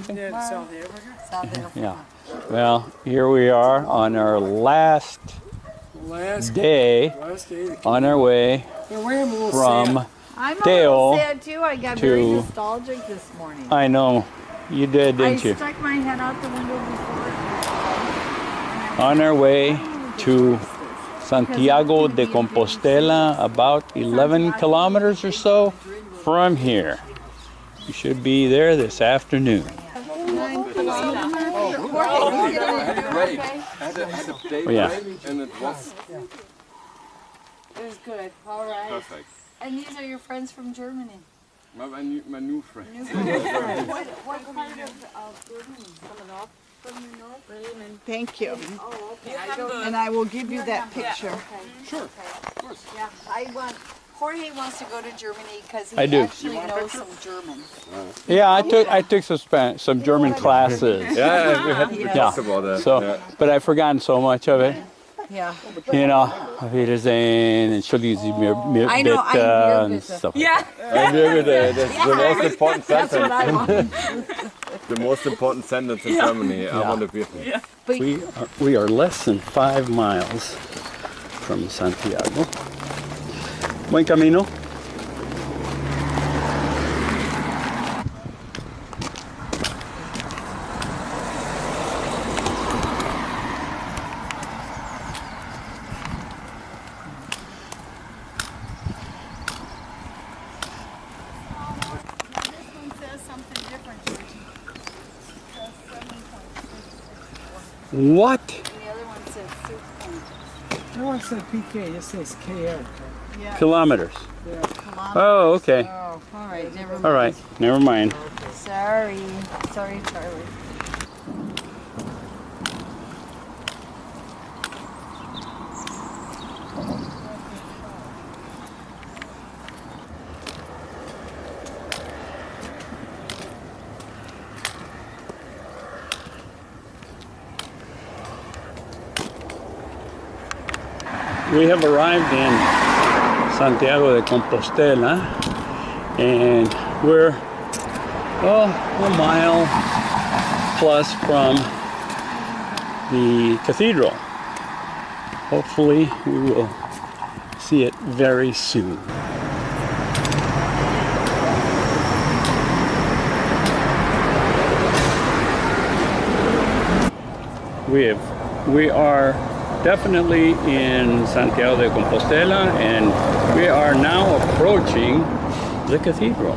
something? Yeah. Well, here we are on our last day on our way from I'm a Teo little sad too. I got very nostalgic this morning. I know. You did, didn't you? I stuck my head out the window before. On our way to Santiago de Compostela, about 11 kilometers or so from here. You should be there this afternoon. 9 kilometers. Oh, yeah. And it was It was good. All right. perfect. And these are your friends from Germany. My new friend. What part of Germany? From the north? Thank you. Oh, okay. And I will give you that picture. Okay. Sure, of course. Yeah, Jorge wants to go to Germany because he I do. actually knows some German. Yeah, I took some German classes. Yeah, we talked about that. So, but I've forgotten so much of it. Yeah. You know, Auf Wiedersehen, entschuldigen Sie mir I know, bitte, I'm and stuff. Yeah. That's the most important That's what I sentence. want. The most important sentence in Germany. I want to be here. We are less than 5 miles from Santiago. Buen camino. What? The other one says 6 No one said PK, it says KL. Yeah. Kilometers. kilometers. Oh, okay. Oh, all right. Never mind. All right. Never mind. Sorry. Sorry, Charlie. We have arrived in Santiago de Compostela, and we're a mile plus from the cathedral. Hopefully we will see it very soon. We are definitely in Santiago de Compostela, and we are now approaching the cathedral.